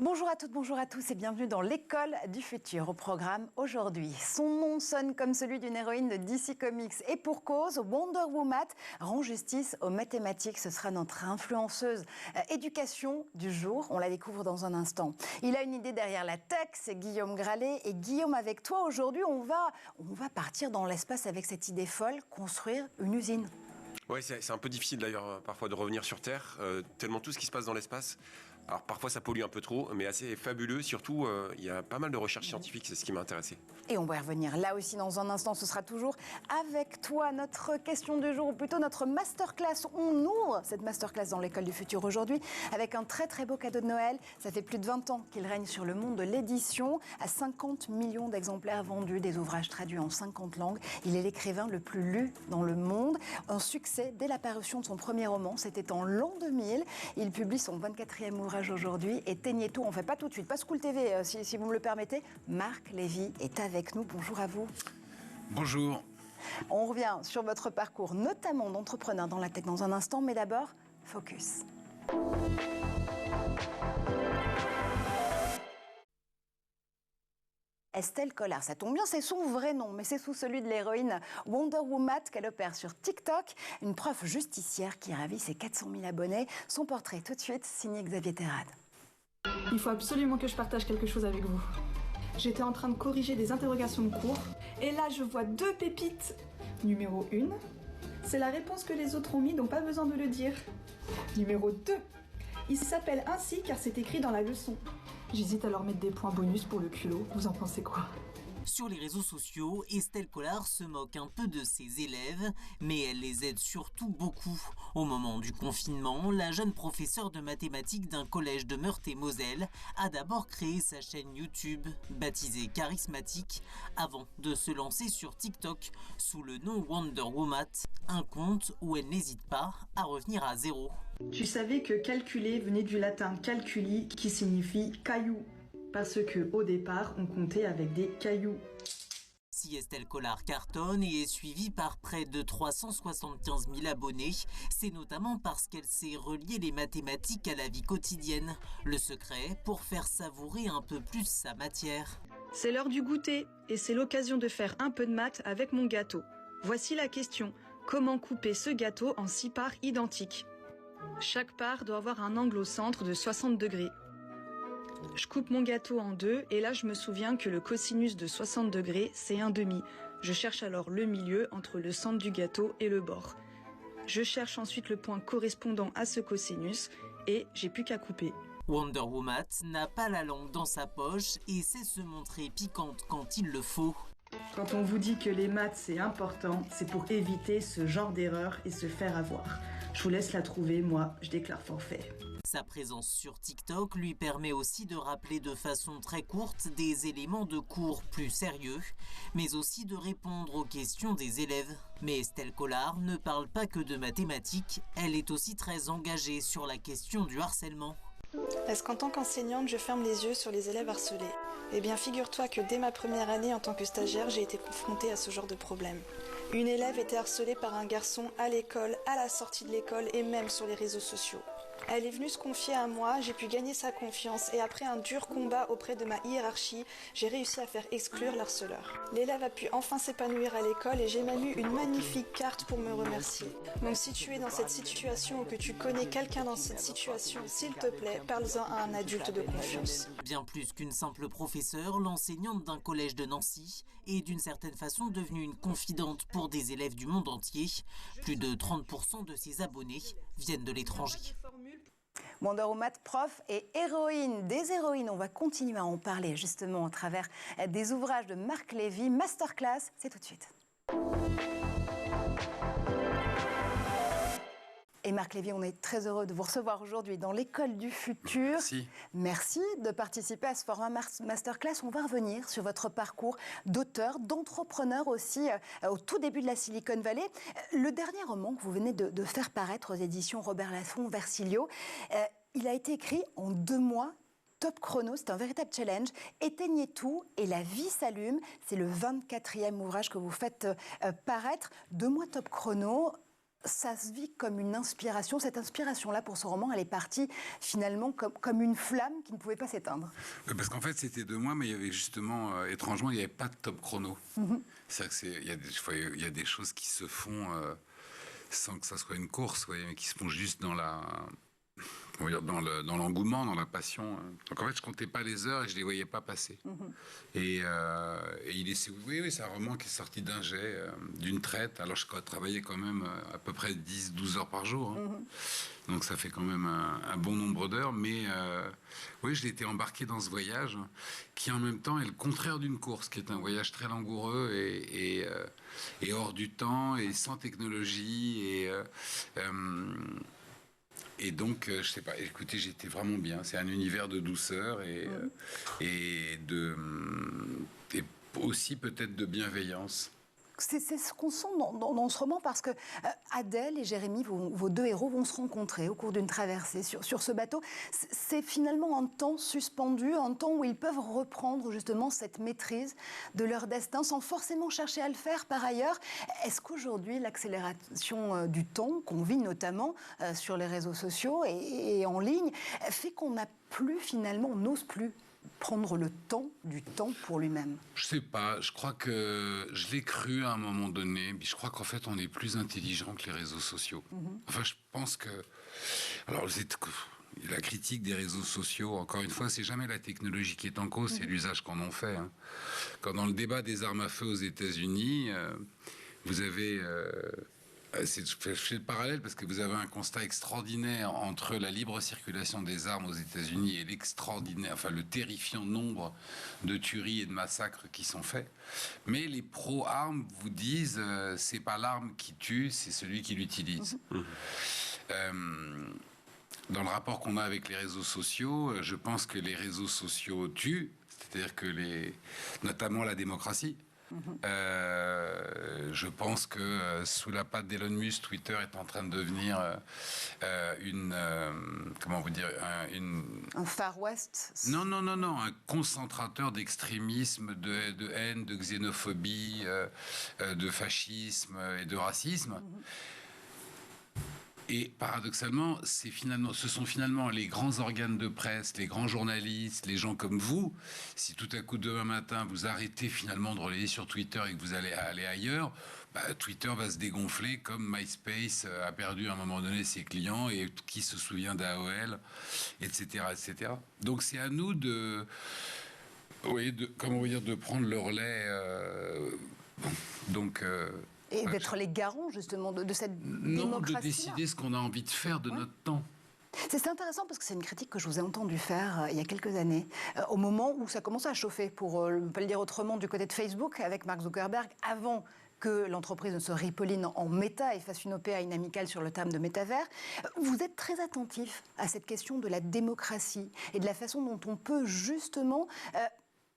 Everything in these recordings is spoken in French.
Bonjour à toutes, bonjour à tous et bienvenue dans l'école du futur. Au programme aujourd'hui, son nom sonne comme celui d'une héroïne de DC Comics et pour cause, Wonder Woman rend justice aux mathématiques. Ce sera notre influenceuse éducation du jour, on la découvre dans un instant. Il a une idée derrière la tech, c'est Guillaume Gralet. Et Guillaume, avec toi aujourd'hui, on va partir dans l'espace avec cette idée folle, construire une usine. Ouais, c'est un peu difficile d'ailleurs parfois de revenir sur Terre, tellement tout ce qui se passe dans l'espace. Alors parfois ça pollue un peu trop, mais assez fabuleux. Surtout, il y a pas mal de recherches scientifiques, c'est ce qui m'a intéressé. Et on va y revenir là aussi dans un instant. Ce sera toujours avec toi. Notre question du jour, ou plutôt notre masterclass. On ouvre cette masterclass dans l'école du futur aujourd'hui avec un très très beau cadeau de Noël. Ça fait plus de 20 ans qu'il règne sur le monde de l'édition. À 50 millions d'exemplaires vendus, des ouvrages traduits en 50 langues. Il est l'écrivain le plus lu dans le monde. Un succès dès la parution de son premier roman. C'était en l'an 2000. Il publie son 24e ouvrage aujourd'hui. Éteignez tout, on ne fait pas tout de suite. Pas School TV, si vous me le permettez. Marc Lévy est avec nous. Bonjour à vous. Bonjour. On revient sur votre parcours, notamment d'entrepreneur dans la tech dans un instant. Mais d'abord, focus. Estelle Collard, ça tombe bien, c'est son vrai nom, mais c'est sous celui de l'héroïne Wonder Woman qu'elle opère sur TikTok. Une prof justicière qui ravit ses 400 000 abonnés. Son portrait tout de suite, signé Xavier Terrade. Il faut absolument que je partage quelque chose avec vous. J'étais en train de corriger des interrogations de cours, et là je vois deux pépites. Numéro 1, c'est la réponse que les autres ont mis, donc pas besoin de le dire. Numéro 2, il s'appelle ainsi car c'est écrit dans la leçon. J'hésite à leur mettre des points bonus pour le culot, vous en pensez quoi ? Sur les réseaux sociaux, Estelle Collard se moque un peu de ses élèves, mais elle les aide surtout beaucoup. Au moment du confinement, la jeune professeure de mathématiques d'un collège de Meurthe-et-Moselle a d'abord créé sa chaîne YouTube, baptisée Charismatique, avant de se lancer sur TikTok sous le nom Wonder Woman, un compte où elle n'hésite pas à revenir à zéro. Tu savais que calculer venait du latin calculi qui signifie caillou, parce que au départ on comptait avec des cailloux. Si Estelle Collard cartonne et est suivie par près de 375 000 abonnés, c'est notamment parce qu'elle sait relier les mathématiques à la vie quotidienne. Le secret pour faire savourer un peu plus sa matière. C'est l'heure du goûter et c'est l'occasion de faire un peu de maths avec mon gâteau. Voici la question. Comment couper ce gâteau en 6 parts identiques ? Chaque part doit avoir un angle au centre de 60 degrés. Je coupe mon gâteau en 2 et là je me souviens que le cosinus de 60 degrés c'est 1/2. Je cherche alors le milieu entre le centre du gâteau et le bord. Je cherche ensuite le point correspondant à ce cosinus et j'ai plus qu'à couper. Wonder Woman n'a pas la langue dans sa poche et sait se montrer piquante quand il le faut. Quand on vous dit que les maths c'est important, c'est pour éviter ce genre d'erreur et se faire avoir. Je vous laisse la trouver, moi je déclare forfait. Sa présence sur TikTok lui permet aussi de rappeler de façon très courte des éléments de cours plus sérieux, mais aussi de répondre aux questions des élèves. Mais Estelle Collard ne parle pas que de mathématiques, elle est aussi très engagée sur la question du harcèlement. Est-ce qu'en tant qu'enseignante, je ferme les yeux sur les élèves harcelés ? Eh bien, figure-toi que dès ma première année en tant que stagiaire, j'ai été confrontée à ce genre de problème. Une élève était harcelée par un garçon à l'école, à la sortie de l'école et même sur les réseaux sociaux. Elle est venue se confier à moi, j'ai pu gagner sa confiance et après un dur combat auprès de ma hiérarchie, j'ai réussi à faire exclure l'harceleur. L'élève a pu enfin s'épanouir à l'école et j'ai même eu une magnifique carte pour me remercier. Donc si tu es dans cette situation ou que tu connais quelqu'un dans cette situation, s'il te plaît, parle-en à un adulte de confiance. Bien plus qu'une simple professeure, l'enseignante d'un collège de Nancy est d'une certaine façon devenue une confidente pour des élèves du monde entier. Plus de 30% de ses abonnés viennent de l'étranger. Wonder Woman, prof et héroïne. Des héroïnes, on va continuer à en parler justement à travers des ouvrages de Marc Lévy. Masterclass, c'est tout de suite. Et Marc Lévy, on est très heureux de vous recevoir aujourd'hui dans l'école du futur. Merci. Merci de participer à ce format masterclass. On va revenir sur votre parcours d'auteur, d'entrepreneur aussi, au tout début de la Silicon Valley. Le dernier roman que vous venez de faire paraître aux éditions Robert Laffont, Versilio, il a été écrit en 2 mois. Top chrono, c'est un véritable challenge. Éteignez tout et la vie s'allume. C'est le 24e ouvrage que vous faites paraître. 2 mois top chrono. Ça se vit comme une inspiration. Cette inspiration-là, pour ce roman, elle est partie finalement comme une flamme qui ne pouvait pas s'éteindre. Parce qu'en fait, c'était 2 mois, mais il y avait justement, étrangement, il n'y avait pas de top chrono. C'est-à-dire qu'il y a des choses qui se font sans que ça soit une course, mais qui se font juste dans dans l'engouement, dans la passion. Donc en fait, je comptais pas les heures et je les voyais pas passer. Et il est, oui, c'est un roman qui est sorti d'un jet, d'une traite. Alors je travaillais quand même à peu près 10-12 heures par jour. Donc ça fait quand même un bon nombre d'heures. Mais oui, je l'ai été embarqué dans ce voyage qui en même temps est le contraire d'une course, qui est un voyage très langoureux et hors du temps et sans technologie et donc, je sais pas, écoutez, j'étais vraiment bien. C'est un univers de douceur et aussi peut-être de bienveillance. C'est ce qu'on sent dans ce roman parce que Adèle et Jérémy, vos 2 héros, vont se rencontrer au cours d'une traversée sur ce bateau. C'est finalement un temps suspendu, un temps où ils peuvent reprendre justement cette maîtrise de leur destin sans forcément chercher à le faire par ailleurs. Est-ce qu'aujourd'hui, l'accélération du temps qu'on vit notamment sur les réseaux sociaux et en ligne fait qu'on n'a plus finalement, on n'ose plus prendre du temps pour lui-même? Je sais pas, je crois que je l'ai cru à un moment donné, mais je crois qu'en fait on est plus intelligent que les réseaux sociaux. Enfin, je pense que... Alors, la critique des réseaux sociaux, encore une fois, c'est jamais la technologie qui est en cause, c'est l'usage qu'on en fait. Quand dans le débat des armes à feu aux États-Unis, vous avez... je fais le parallèle parce que vous avez un constat extraordinaire entre la libre circulation des armes aux États-Unis et le terrifiant nombre de tueries et de massacres qui sont faits. Mais les pro-armes vous disent c'est pas l'arme qui tue, c'est celui qui l'utilise. Dans le rapport qu'on a avec les réseaux sociaux, je pense que les réseaux sociaux tuent, c'est-à-dire que notamment la démocratie. Je pense que sous la patte d'Elon Musk, Twitter est en train de devenir un Far West. Non, un concentrateur d'extrémisme, de haine, de xénophobie, de fascisme et de racisme. Et paradoxalement, ce sont finalement les grands organes de presse, les grands journalistes, les gens comme vous. Si tout à coup, demain matin, vous arrêtez finalement de relayer sur Twitter et que vous allez aller ailleurs, Twitter va se dégonfler comme MySpace a perdu à un moment donné ses clients et qui se souvient d'AOL, etc., etc. Donc c'est à nous de prendre le relais. Et d'être les garants, justement, de cette démocratie. Non, de décider ce qu'on a envie de faire de notre temps. C'est intéressant parce que c'est une critique que je vous ai entendu faire il y a quelques années, au moment où ça commençait à chauffer, pour ne pas le dire autrement, du côté de Facebook, avec Mark Zuckerberg, avant que l'entreprise ne se ripolline en méta et fasse une OPA inamicale sur le terme de métavers. Vous êtes très attentif à cette question de la démocratie et de la façon dont on peut justement...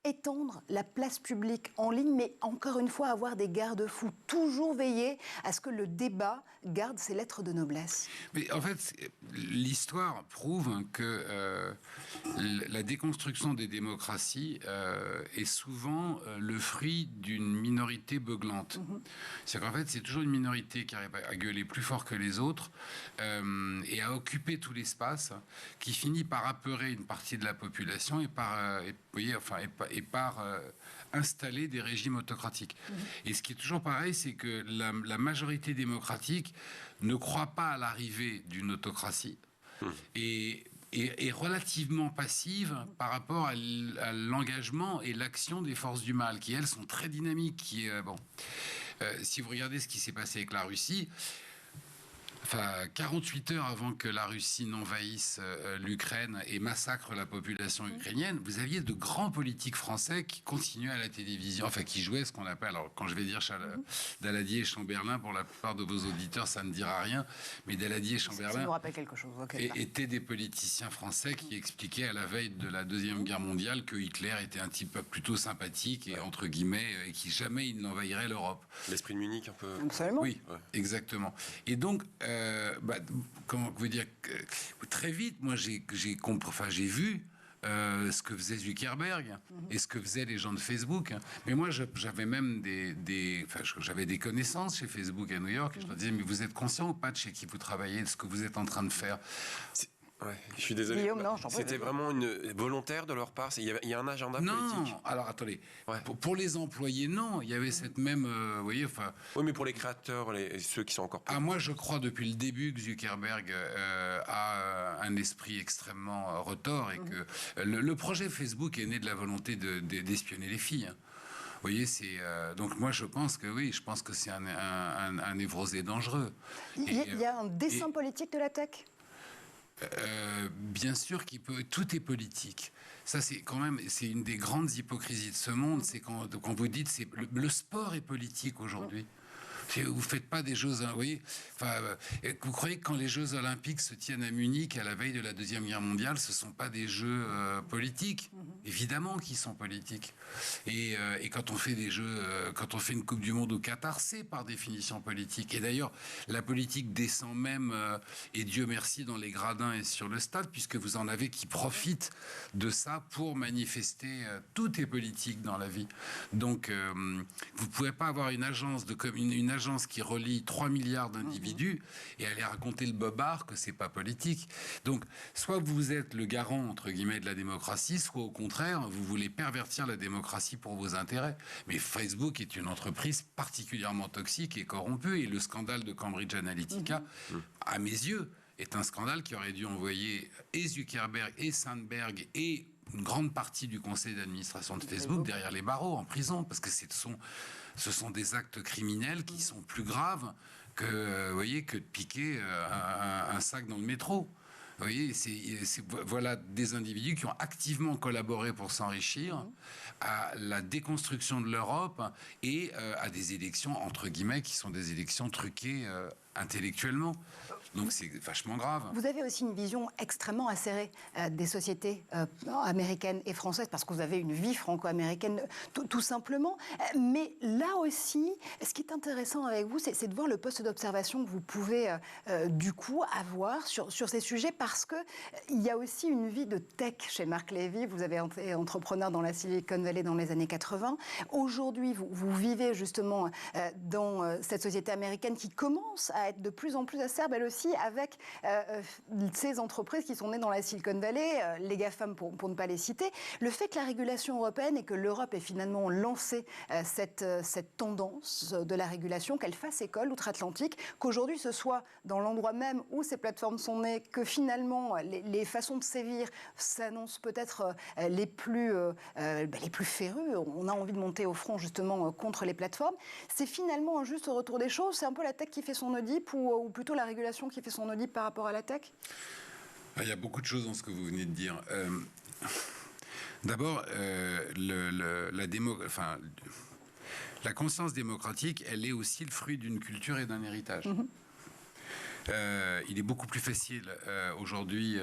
étendre la place publique en ligne, mais encore une fois avoir des garde-fous, toujours veiller à ce que le débat garde ses lettres de noblesse. Mais en fait, l'histoire prouve que la déconstruction des démocraties est souvent le fruit d'une minorité beuglante. C'est-à-dire qu'en fait, c'est toujours une minorité qui arrive à gueuler plus fort que les autres et à occuper tout l'espace, qui finit par apeurer une partie de la population et par installer des régimes autocratiques. Et ce qui est toujours pareil, c'est que la majorité démocratique ne croit pas à l'arrivée d'une autocratie et est relativement passive par rapport à l'engagement et l'action des forces du mal, qui, elles, sont très dynamiques. Si vous regardez ce qui s'est passé avec la Russie... 48 heures avant que la Russie n'envahisse l'Ukraine et massacre la population ukrainienne, vous aviez de grands politiques français qui continuaient à la télévision, qui jouaient ce qu'on appelle, alors quand je vais dire Daladier et Chamberlain, pour la plupart de vos auditeurs, ça ne dira rien, mais Daladier et Chamberlain ça nous rappelle quelque chose. Étaient des politiciens français qui expliquaient à la veille de la Deuxième Guerre mondiale que Hitler était un type plutôt sympathique et entre guillemets, et qui jamais il n'envahirait l'Europe. L'esprit de Munich un peu. Absolument. Oui, exactement. Et donc, comment vous dire, très vite, moi j'ai vu ce que faisait Zuckerberg et ce que faisaient les gens de Facebook. Mais moi, j'avais même j'avais des connaissances chez Facebook à New York. Et je leur disais, mais vous êtes conscient ou pas de chez qui vous travaillez, de ce que vous êtes en train de faire? Ouais, je suis désolé. Guillaume, non, j'en prie. C'était vraiment une volontaire de leur part. Il y a un agenda politique. Non, alors attendez. Ouais. Pour les employés, non. Il y avait cette même, vous voyez, enfin. Oui, mais pour les créateurs, ceux qui sont encore plus. Moi, je crois depuis le début que Zuckerberg a un esprit extrêmement retors et que le projet Facebook est né de la volonté d'espionner les filles. Vous voyez, donc moi je pense que c'est un névrosé dangereux. Il y a un dessin politique de la tech. Bien sûr tout est politique. Ça, c'est une des grandes hypocrisies de ce monde. C'est quand vous dites, le sport est politique aujourd'hui. Vous faites pas des Jeux, vous voyez. Enfin, vous croyez que quand les Jeux Olympiques se tiennent à Munich à la veille de la Deuxième Guerre mondiale, ce sont pas des Jeux politiques? Évidemment qu'ils sont politiques. Et quand on fait des Jeux, quand on fait une Coupe du Monde au Qatar, c'est par définition politique. Et d'ailleurs, la politique descend même, et Dieu merci, dans les gradins et sur le stade, puisque vous en avez qui profitent de ça pour manifester. Tout est politique dans la vie. Donc, vous pouvez pas avoir une agence une agence qui relie 3 milliards d'individus et aller raconter le bobard que c'est pas politique. Donc, soit vous êtes le garant, entre guillemets, de la démocratie, soit au contraire, vous voulez pervertir la démocratie pour vos intérêts. Mais Facebook est une entreprise particulièrement toxique et corrompue, et le scandale de Cambridge Analytica, à mes yeux, est un scandale qui aurait dû envoyer et Zuckerberg et Sandberg et une grande partie du conseil d'administration de Facebook derrière les barreaux, en prison, parce que ce sont des actes criminels qui sont plus graves que de piquer un sac dans le métro. Vous voyez, voilà des individus qui ont activement collaboré pour s'enrichir à la déconstruction de l'Europe et à des élections, entre guillemets, qui sont des élections truquées intellectuellement. Donc c'est vachement grave. Vous avez aussi une vision extrêmement acérée des sociétés américaines et françaises, parce que vous avez une vie franco-américaine tout simplement. Mais là aussi, ce qui est intéressant avec vous, c'est de voir le poste d'observation que vous pouvez du coup avoir sur ces sujets, parce qu'il y a aussi une vie de tech chez Marc Lévy. Vous avez été entrepreneur dans la Silicon Valley dans les années 80. Aujourd'hui, vous vivez justement dans cette société américaine qui commence à être de plus en plus acerbe, elle aussi, avec ces entreprises qui sont nées dans la Silicon Valley, les GAFAM pour ne pas les citer. Le fait que la régulation européenne et que l'Europe ait finalement lancé cette tendance de la régulation, qu'elle fasse école outre-Atlantique, qu'aujourd'hui ce soit dans l'endroit même où ces plateformes sont nées, que finalement les façons de sévir s'annoncent peut-être les plus férus. On a envie de monter au front justement contre les plateformes. C'est finalement un juste retour des choses. C'est un peu la tech qui fait son Oedipe ou plutôt la régulation qui fait son Oedipe par rapport à la tech? Il y a beaucoup de choses dans ce que vous venez de dire. D'abord, la conscience démocratique, elle est aussi le fruit d'une culture et d'un héritage. Il est beaucoup plus facile aujourd'hui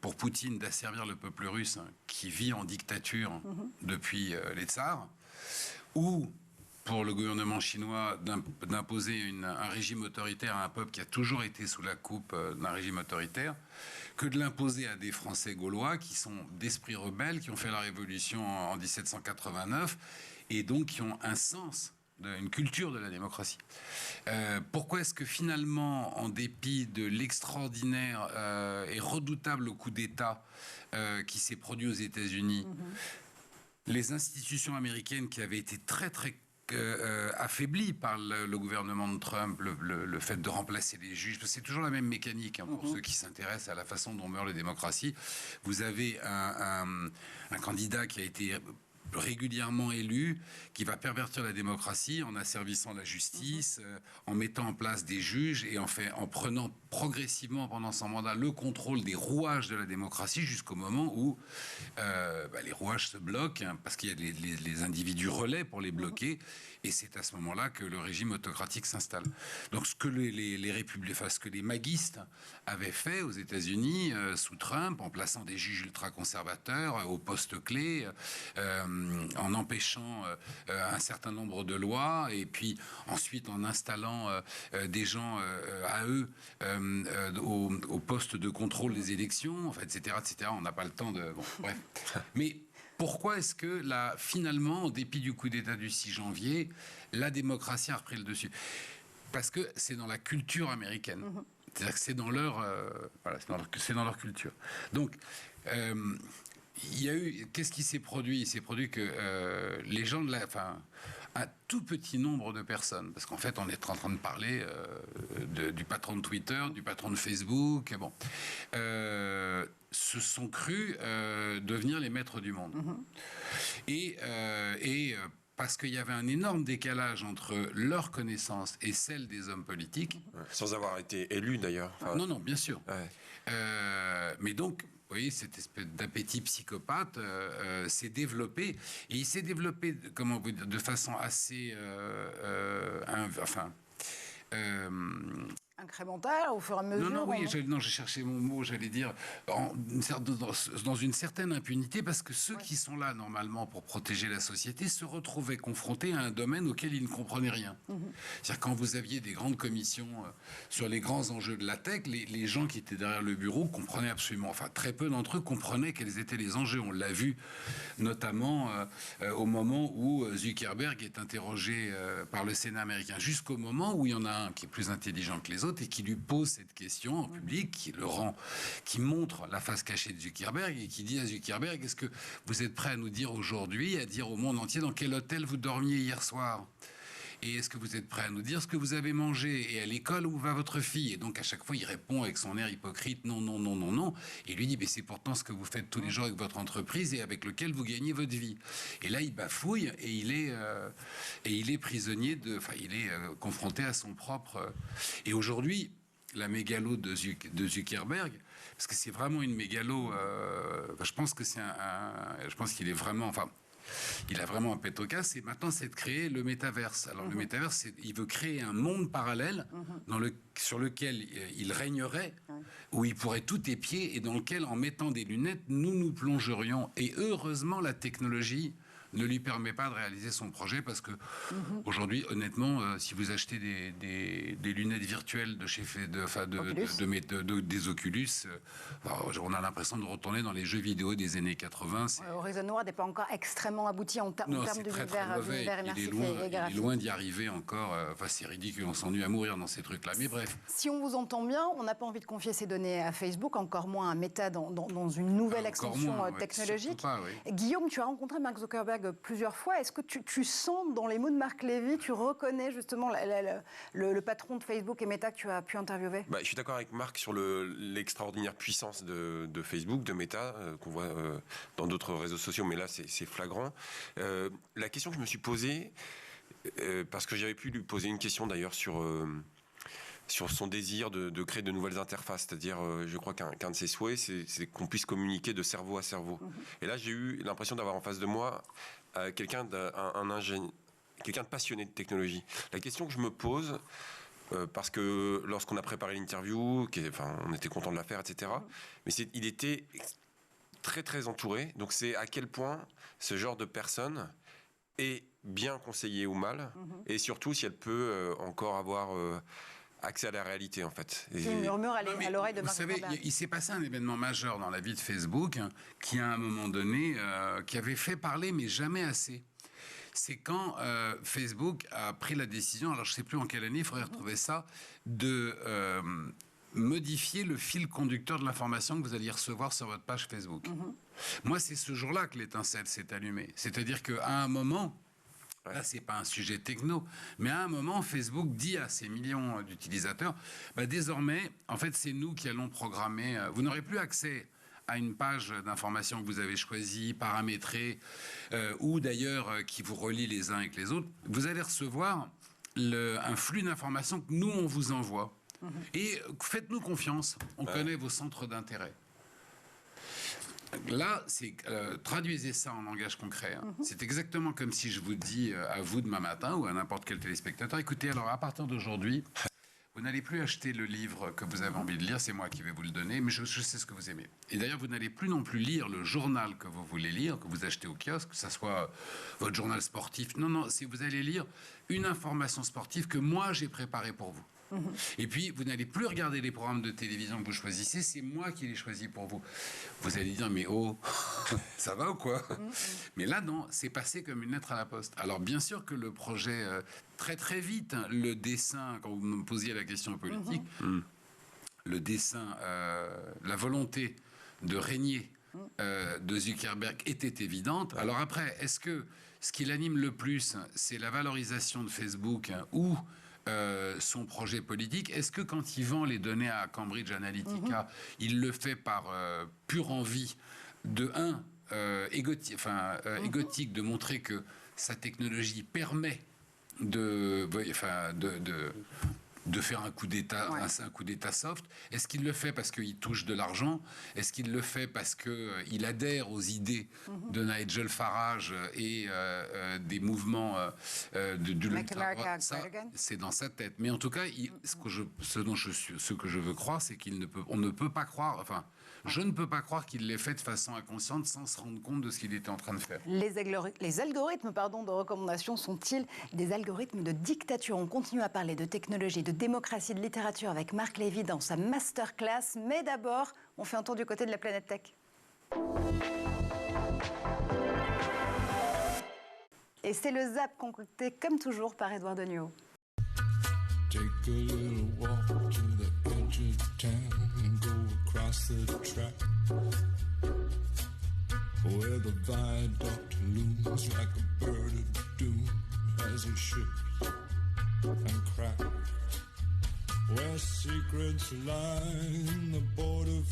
pour Poutine d'asservir le peuple russe qui vit en dictature depuis les tsars, ou pour le gouvernement chinois d'imposer un régime autoritaire à un peuple qui a toujours été sous la coupe d'un régime autoritaire, que de l'imposer à des Français gaulois qui sont d'esprit rebelle, qui ont fait la révolution en 1789 et donc qui ont un sens, une culture de la démocratie. Pourquoi est-ce que finalement, en dépit de l'extraordinaire et redoutable coup d'État qui s'est produit aux États-Unis, les institutions américaines qui avaient été très très affaibli par le gouvernement de Trump, le fait de remplacer les juges, parce que c'est toujours la même mécanique pour ceux qui s'intéressent à la façon dont meurent les démocraties. Vous avez un candidat qui a été régulièrement élu, qui va pervertir la démocratie en asservissant la justice, en mettant en place des juges et en prenant progressivement pendant son mandat le contrôle des rouages de la démocratie jusqu'au moment où les rouages se bloquent, parce qu'il y a les individus relais pour les bloquer, et c'est à ce moment-là que le régime autocratique s'installe. Donc ce que ce que les maguistes avaient fait aux États-Unis sous Trump, en plaçant des juges ultra-conservateurs aux postes clés, en empêchant un certain nombre de lois, et puis ensuite en installant des gens à eux au poste de contrôle des élections, enfin, etc., etc. On n'a pas le temps de... Bon, bref. Mais pourquoi est-ce que, là, finalement, en dépit du coup d'État du 6 janvier, la démocratie a repris le dessus? Parce que c'est dans la culture américaine. C'est-à-dire que c'est dans leur, voilà, c'est dans leur culture. Donc, il y a eu... Qu'est-ce qui s'est produit? Il s'est produit que les gens de la... Enfin, un tout petit nombre de personnes, parce qu'en fait, on est en train de parler du patron de Twitter, du patron de Facebook, bon, se sont crus devenir les maîtres du monde. Et parce qu'il y avait un énorme décalage entre leur connaissance et celle des hommes politiques. Sans avoir été élu, d'ailleurs. Enfin, non, bien sûr. Ouais. Mais donc... Vous voyez, cette espèce d'appétit psychopathe s'est développé. Et il s'est développé, comment vous dire, de façon assez... incrémental au fur et à mesure. Non, oui, j'ai cherché mon mot, j'allais dire, dans une certaine impunité, parce que ceux qui sont là, normalement, pour protéger la société, se retrouvaient confrontés à un domaine auquel ils ne comprenaient rien. C'est-à-dire, quand vous aviez des grandes commissions sur les grands enjeux de la tech, les gens qui étaient derrière le bureau comprenaient absolument, enfin, très peu d'entre eux comprenaient quels étaient les enjeux. On l'a vu, notamment au moment où Zuckerberg est interrogé par le Sénat américain, jusqu'au moment où il y en a un qui est plus intelligent que les autres et qui lui pose cette question en public, qui montre la face cachée de Zuckerberg et qui dit à Zuckerberg: est-ce que vous êtes prêt à nous dire aujourd'hui, à dire au monde entier dans quel hôtel vous dormiez hier soir? Et est-ce que vous êtes prêt à nous dire ce que vous avez mangé? Et à l'école, où va votre fille? Et donc, à chaque fois, il répond avec son air hypocrite: non, non, non, non, non. Et il lui dit: mais c'est pourtant ce que vous faites tous les jours avec votre entreprise et avec lequel vous gagnez votre vie. Et là, il bafouille et il est prisonnier enfin, il est confronté à son propre... Et aujourd'hui, la mégalo de Zuckerberg, parce que c'est vraiment une mégalo, je pense que je pense qu'il est vraiment... Enfin, il a vraiment un pet au casse, et maintenant c'est de créer le métaverse. Alors le métaverse, il veut créer un monde parallèle sur lequel il régnerait, où il pourrait tout épier, et dans lequel, en mettant des lunettes, nous plongerions. Et heureusement, la technologie ne lui permet pas de réaliser son projet, parce que aujourd'hui, honnêtement, si vous achetez des lunettes virtuelles des Oculus, on a l'impression de retourner dans les jeux vidéo des années 80. Horizon World n'est pas encore extrêmement abouti en termes d'univers immersif. Il est loin d'y arriver encore. Enfin, c'est ridicule, on s'ennuie à mourir dans ces trucs-là. Mais bref. Si on vous entend bien, on n'a pas envie de confier ces données à Facebook, encore moins à Meta dans une nouvelle extension technologique. Pas, oui. Guillaume, tu as rencontré Mark Zuckerberg plusieurs fois. Est-ce que tu sens dans les mots de Marc Lévy, tu reconnais justement le patron de Facebook et Meta que tu as pu interviewer? Je suis d'accord avec Marc sur l'extraordinaire puissance de Facebook, de Meta, qu'on voit dans d'autres réseaux sociaux, mais là c'est flagrant. La question que je me suis posée, parce que j'avais pu lui poser une question d'ailleurs sur son désir de créer de nouvelles interfaces. C'est-à-dire, je crois qu'un de ses souhaits, c'est qu'on puisse communiquer de cerveau à cerveau. Et là, j'ai eu l'impression d'avoir en face de moi quelqu'un de passionné de technologie. La question que je me pose, parce que lorsqu'on a préparé l'interview, on était content de la faire, etc., mais il était très, très entouré. Donc, c'est à quel point ce genre de personne est bien conseillée ou mal, et surtout si elle peut encore avoir... accès à la réalité, en fait. C'est une murmure à l'oreille de Mark Zuckerberg. Vous savez, il s'est passé un événement majeur dans la vie de Facebook qui, à un moment donné, qui avait fait parler, mais jamais assez. C'est quand Facebook a pris la décision, alors je ne sais plus en quelle année, il faudrait retrouver ça, de modifier le fil conducteur de l'information que vous alliez recevoir sur votre page Facebook. Moi, c'est ce jour-là que l'étincelle s'est allumée. C'est-à-dire qu'à un moment... Là, c'est pas un sujet techno, mais à un moment, Facebook dit à ses millions d'utilisateurs, désormais, en fait, c'est nous qui allons programmer. Vous n'aurez plus accès à une page d'information que vous avez choisie, paramétrée, ou d'ailleurs qui vous relie les uns avec les autres. Vous allez recevoir un flux d'informations que nous, on vous envoie. Et faites-nous confiance, on connaît vos centres d'intérêt. Là, traduisez ça en langage concret. C'est exactement comme si je vous dis à vous demain matin ou à n'importe quel téléspectateur: écoutez, alors à partir d'aujourd'hui, vous n'allez plus acheter le livre que vous avez envie de lire, c'est moi qui vais vous le donner, mais je sais ce que vous aimez. Et d'ailleurs, vous n'allez plus non plus lire le journal que vous voulez lire, que vous achetez au kiosque, que ça soit votre journal sportif. Non, vous allez lire une information sportive que moi j'ai préparée pour vous. Et puis, vous n'allez plus regarder les programmes de télévision que vous choisissez, c'est moi qui les choisis pour vous. Vous allez dire, mais oh, ça va ou quoi? Mais là, non, c'est passé comme une lettre à la poste. Alors, bien sûr que le projet, très très vite, hein, le dessin, quand vous me posiez la question politique, le dessin, la volonté de régner de Zuckerberg était évidente. Alors après, est-ce que ce qui l'anime le plus, c'est la valorisation de Facebook ou son projet politique? Est-ce que quand il vend les données à Cambridge Analytica, il le fait par pure envie de égotique, de montrer que sa technologie permet de faire un coup d'État, un coup d'État soft? Est-ce qu'il le fait parce qu'il touche de l'argent? Est-ce qu'il le fait parce qu'il adhère aux idées de Nigel Farage et des mouvements de l'ultra-droite? Ça, c'est dans sa tête. Mais en tout cas, ce que je veux croire, c'est on ne peut pas croire, enfin, je ne peux pas croire qu'il l'ait fait de façon inconsciente sans se rendre compte de ce qu'il était en train de faire. Les algorithmes de recommandation sont-ils des algorithmes de dictature? On continue à parler de technologie, de démocratie, de littérature avec Marc Lévy dans sa masterclass. Mais d'abord, on fait un tour du côté de la planète tech. Et c'est le Zap concocté comme toujours par Édouard Degnaud. Take a little walk to the edge of town and go across the track where the viaduct looms like a bird of doom as it ships and cracks, where secrets line the border.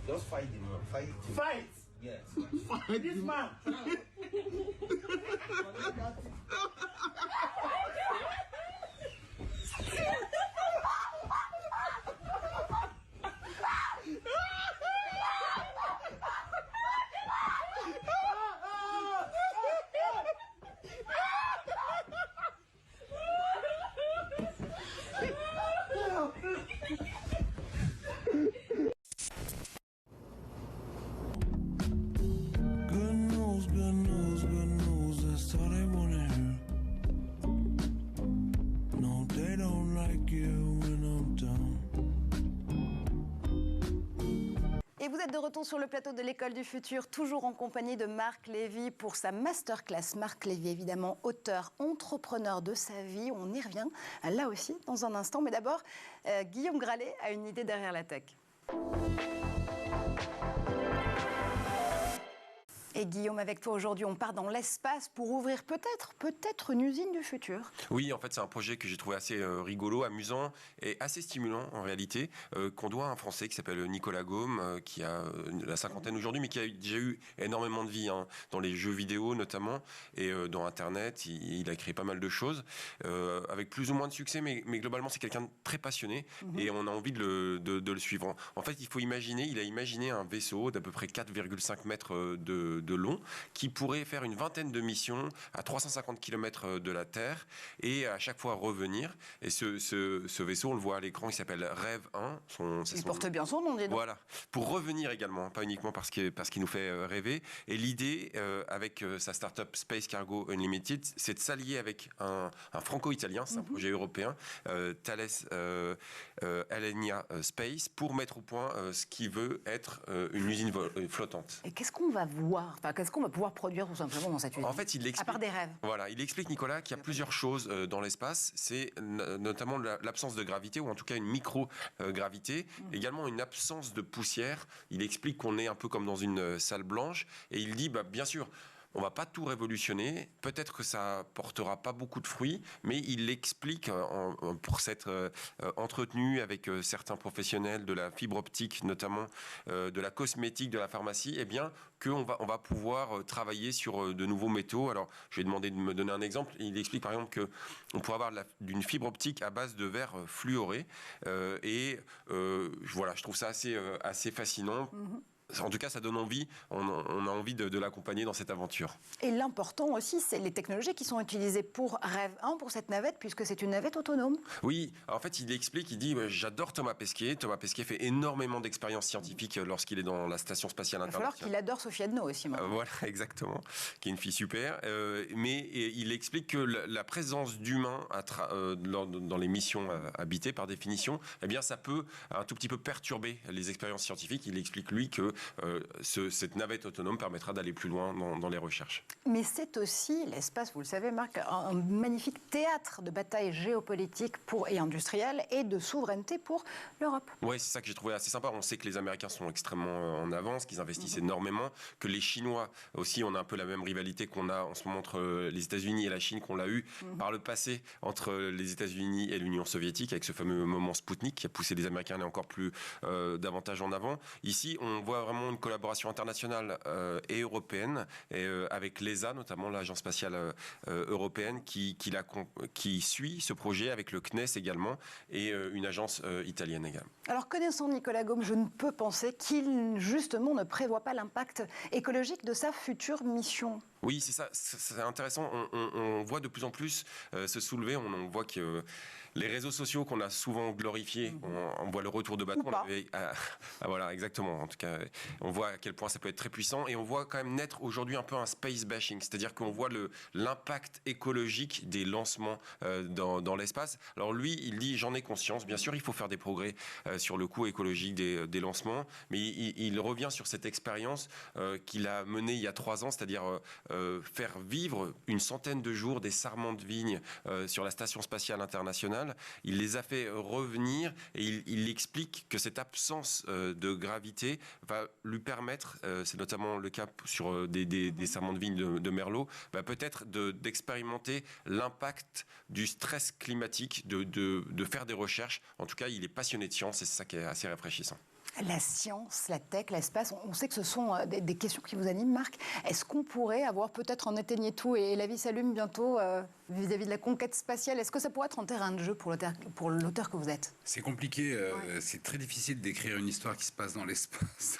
Just fight him, man. Fight him. Fight? Yes. Fight this man. Et vous êtes de retour sur le plateau de l'École du Futur, toujours en compagnie de Marc Lévy pour sa masterclass. Marc Lévy, évidemment, auteur, entrepreneur de sa vie. On y revient là aussi dans un instant. Mais d'abord, Guillaume Gralet a une idée derrière la tech. Et Guillaume, avec toi aujourd'hui, on part dans l'espace pour ouvrir peut-être une usine du futur. Oui, en fait, c'est un projet que j'ai trouvé assez rigolo, amusant et assez stimulant en réalité, qu'on doit à un Français qui s'appelle Nicolas Gaume, qui a la cinquantaine aujourd'hui, mais qui a déjà eu énormément de vie dans les jeux vidéo notamment et dans Internet. Il a créé pas mal de choses avec plus ou moins de succès, mais globalement, c'est quelqu'un de très passionné et on a envie de le suivre. En fait, il a imaginé un vaisseau d'à peu près 4,5 mètres de long, qui pourrait faire une vingtaine de missions à 350 km de la Terre et à chaque fois revenir. Et ce vaisseau, on le voit à l'écran, il s'appelle Rêve 1. Il porte bien son nom, dis donc. Voilà, pour revenir également, pas uniquement parce qu'il nous fait rêver. Et l'idée, avec sa start-up Space Cargo Unlimited, c'est de s'allier avec un franco-italien, c'est un projet européen, Thales Alenia Space, pour mettre au point ce qui veut être une usine flottante. Et qu'est-ce qu'on va voir avoir? Enfin, qu'est-ce qu'on va pouvoir produire tout simplement dans cette usine? En fait, il explique, à part des rêves. Voilà, il explique, Nicolas, qu'il y a plusieurs choses dans l'espace. C'est notamment l'absence de gravité, ou en tout cas une micro-gravité. Également une absence de poussière. Il explique qu'on est un peu comme dans une salle blanche. Et il dit, bien sûr, on va pas tout révolutionner. Peut-être que ça portera pas beaucoup de fruits, mais il explique pour s'être entretenu avec certains professionnels de la fibre optique, notamment de la cosmétique, de la pharmacie, eh bien qu'on va pouvoir travailler sur de nouveaux métaux. Alors, je vais demander de me donner un exemple. Il explique par exemple qu'on pourrait avoir d'une fibre optique à base de verre fluoré. Voilà, je trouve ça assez fascinant. En tout cas, ça donne envie, on a envie de l'accompagner dans cette aventure. Et l'important aussi, c'est les technologies qui sont utilisées pour Rêve 1, pour cette navette, puisque c'est une navette autonome. Oui, en fait, il explique, il dit, j'adore Thomas Pesquet. Thomas Pesquet fait énormément d'expériences scientifiques lorsqu'il est dans la Station Spatiale Internationale. Il va falloir qu'il adore Sophie Adno aussi. Voilà, exactement, qui est une fille super. Mais il explique que la présence d'humains dans les missions habitées, par définition, eh bien, ça peut un tout petit peu perturber les expériences scientifiques. Il explique, lui, que cette navette autonome permettra d'aller plus loin dans les recherches. Mais c'est aussi l'espace, vous le savez Marc, un magnifique théâtre de bataille géopolitique et industrielle et de souveraineté pour l'Europe. Oui, c'est ça que j'ai trouvé assez sympa. On sait que les Américains sont extrêmement en avance, qu'ils investissent énormément, que les Chinois aussi, on a un peu la même rivalité qu'on a en ce moment entre les États-Unis et la Chine, qu'on l'a eu par le passé entre les États-Unis et l'Union soviétique, avec ce fameux moment Spoutnik qui a poussé les Américains à aller encore plus davantage en avant. Ici, on voit vraiment une collaboration internationale et européenne, avec l'ESA, notamment l'Agence spatiale européenne, qui suit ce projet, avec le CNES également, et une agence italienne également. Alors, connaissant Nicolas Gaume, je ne peux penser qu'il, justement, ne prévoit pas l'impact écologique de sa future mission. Oui, c'est ça, c'est intéressant. On voit de plus en plus se soulever, on voit que les réseaux sociaux qu'on a souvent glorifiés, on voit le retour de bâton. Voilà, exactement. En tout cas, on voit à quel point ça peut être très puissant, et on voit quand même naître aujourd'hui un peu un space bashing, c'est-à-dire qu'on voit l'impact écologique des lancements dans l'espace. Alors lui, il dit, j'en ai conscience, bien sûr, il faut faire des progrès sur le coût écologique des lancements, mais il revient sur cette expérience qu'il a menée il y a 3 ans, c'est-à-dire faire vivre une centaine de jours des sarments de vigne sur la Station Spatiale Internationale. Il les a fait revenir, et il explique que cette absence de gravité va lui permettre, c'est notamment le cas sur des sarments de vigne de Merlot, peut-être d'expérimenter l'impact du stress climatique, de faire des recherches. En tout cas, il est passionné de science, et c'est ça qui est assez rafraîchissant. La science, la tech, l'espace, on sait que ce sont des questions qui vous animent, Marc. Est-ce qu'on pourrait avoir, peut-être en éteignant tout et la vie s'allume bientôt vis-à-vis de la conquête spatiale, est-ce que ça pourrait être un terrain de jeu pour l'auteur que vous êtes? C'est compliqué, c'est très difficile d'écrire une histoire qui se passe dans l'espace.